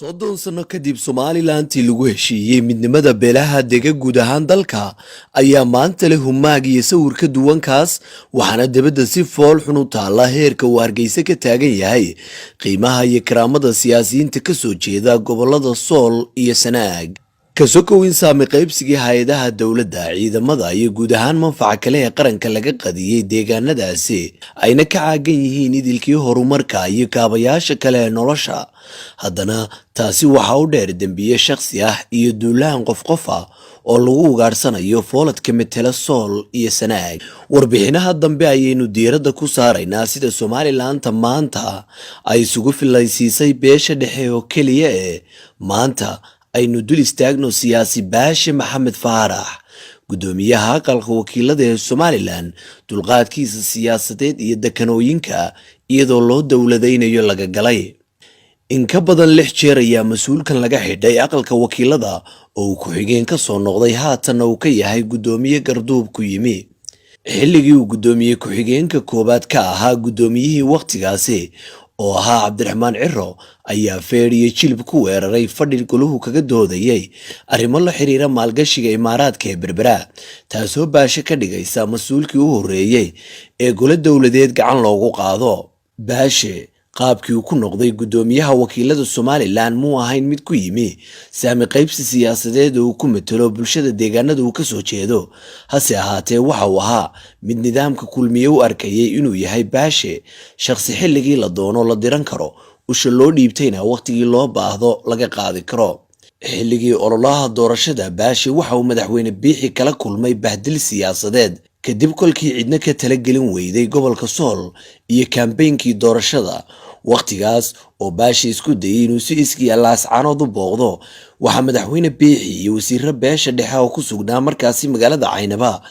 soddon sano kadib Somalilantii lagu heshiiyey midnimada beelaha dega guud ahaan dalka ayaa maanta leh humaag iyo sawir ka duwankaas waxaana dibadda si fool xun u taala heerka uu Hargeysa ka taagan yahay qiimaha iyo karaamada siyaasiyiinta ka soo jeeda gobolada Sool iyo Sanaag kasoo insaami qaybsigii hay'adaha dawladda ciidamada iyo guud ahaan manfaca kale ee qaranka laga qadiyay deegaanadaasi ayna ka caagan yihiin idilkii horumarka iyo kaabayaasha kale ee nolosha haddana taasi waxa u dheer dambiye shakhsi ah iyo duulaan qof ah oo lagu ugaarsanayo fooladka metela Sool iyo Sanaag warbixinaha dambe ayaynu diiradda ku saaraynaa sida Somaliland maanta ay isugu filaysiisay beesha dhexe oo kaliya ee maanta aynu dul istaagno siyaasi Baashe Maxamed Faarax gudoomiyaha aqalka wakiilada ee Somaliland dulqaadkiisa siyaasadeed iyo dekanooyinka iyadoo loo dawladaynayo laga galay in ka badan 6 jeer ayaa mas'uulkan laga xidhay aqalka wakiilada oo ku xigeen ka soo noqday haatan uu ka yahay gudoomiye garduub ku yimi xilligii uu gudoomiye ku xigeenka koobaad ka ahaa gudoomiyihii waqtigaasi oo ahaa Cabdiraxmaan Ciro ayaa feeriye jilib ku weeraray fadhil goluhu kaga doodayay arrimo la xiriira maalgashiga Imaaraadka ee Berbera taasoo Baashe ka dhigaysa mas'uulkii u horeeyay ee gole dawladeed gacan loogu qaado Baashe qaabkii uu ku noqday gudoomiyaha wakiilada Somaliland muu ahayn mid ku yimi saami qaybsi siyaasadeed oo ku metelo bulshada deegaanada uu ka soo jeedo hase ahaatee waxa uu ahaa mid nidaamka kulmiye u arkayay inuu yahay Baashe shakhsi xilligii la doono la diran karo usha loo dhiibtayna waqtigii loo baahdo laga qaadi karo xilligii ololaha doorashada Baashe waxa uu madaxweyne Biixi kala kulmay bahdil siyaasadeed kadib kolkii cidna ka tala gelin weyday gobolka Sool iyo campaignkii doorashada waqtigaas oo Baashe isku dayay inuu si iskii laascaanood u booqdo waxa madaxweyne Biixi iyo wasiirro beesha dhexe oo ku sugnaa markaasi magaalada Caynaba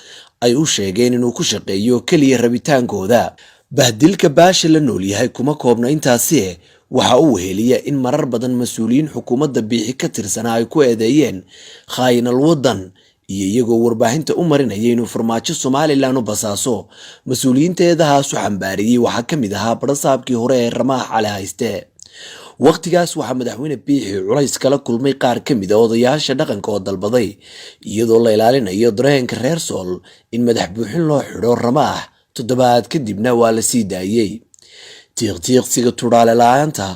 ay u sheegeen inuu ku shaqeeyo kaliya rabitaankooda bahdilka Baashe la nool yahay kuma koobna intaasi waxa uu heliya in marar badan mas'uuliyiin xukuumadda Biixi ka tirsanaa ay ku eedeeyeen khaayinal wadan iyo iyagoo warbaahinta u marinayay inuu farmaajo Somaliland u basaaso mas'uuliyiinteedahaas u xambaariyay waxa ka mid ahaa barasaabkii hore ee Ramaax Cali Hayste waqtigaas waxa madaxweyne Biixi culays kala kulmay qaar ka mid ah odayaasha dhaqanka oo dalbaday iyadoo la ilaalinayo dareenka reer Sool in madax buuxin loo xidho Ramaax toddobaad kadibna waa la sii daayay tiiqtiiqsiga turaale la'aanta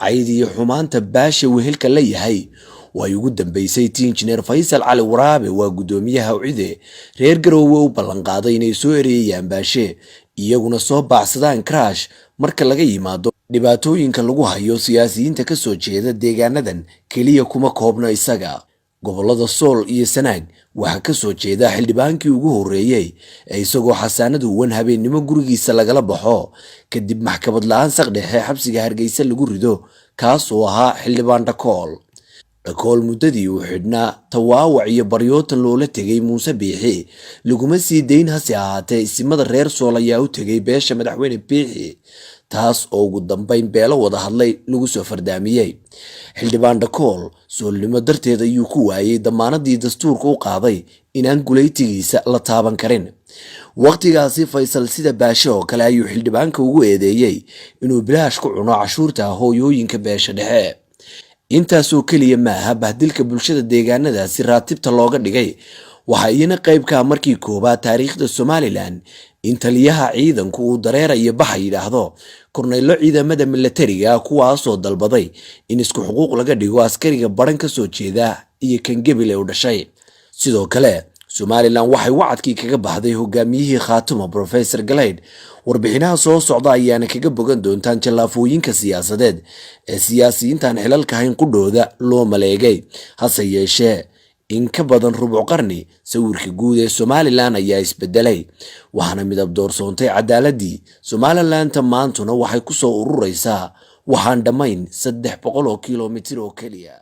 cayd iyo xumaanta Baashe wehelka la yahay way ugu dambeysay Injineer Faysal Cali Waraabe waa gudoomiyaha UCIDE reer Garowe u ballan qaaday inay soo ereeyaan Baashe iyaguna soo baacsadaan crash marka laga yimaado dhibaatooyinka lagu hayo siyaasiyiinta ka soo jeeda deegaanadan kaliya kuma koobna isaga gobolada Sool iyo Sanaag waxa ka soo jeeda xildhibaankii ugu horeeyay ee isagoo xasaanadu wan habeenimo gurigiisa lagala baxo kadib maxkamad la'aan saqdhexe xabsiga Hargeysa lagu rido kaas oo ahaa xildhibaan Dhakool muddadii uu xidhnaa tawaawac iyo baryootan loola tegay Muuse Biixi laguma sii dayn hase ahaatee isimada reer Sool ayaa u tegay beesha madaxweyne Biixi taas oo ugu dambeyn beelo wada hadlay lagu soo fardaamiyay xildhibaan Dhakool soolnimo darteed ayuu ku waayay damaanadii dastuurka u qaaday inaan gulaytigiisa la taaban karin waqtigaasi Faysal sida Baashe oo kale ayuu xildhibaanka ugu eedeeyay inuu bilaash ku cuno cashuurta hooyooyinka beesha dhexe intaasoo kaliya maaha bahdilka bulshada deegaanadaasi raatibta looga dhigay waxa iyana qayb ka markii koobaad taariikhda Somaliland in taliyaha ciidanku uu dareerayo baxa yiraahdo korneylo ciidamada militariga kuwaasoo dalbaday in isku xuquuq laga dhigo askariga baran ka soo jeeda iyo kan Gebile u dhashay sidoo kale Somaliland waxay wacadkii kaga baxday hogaamiyihii Khaatuma Professor Galeyd warbixinaha soo socda ayaana kaga bogan doontaan jalaafooyinka siyaasadeed ee siyaasiyiintan xilalka hayn qudhooda loo maleegay hase yeeshee in ka badan rubuc qarni sawirka guud ee Somaliland ayaa isbedelay waxaana midab doorsoontay cadaaladii Somaliland maantuna waxay ku soo ururaysaa waxaan dhamayn 300 kiiloomitir oo kaliya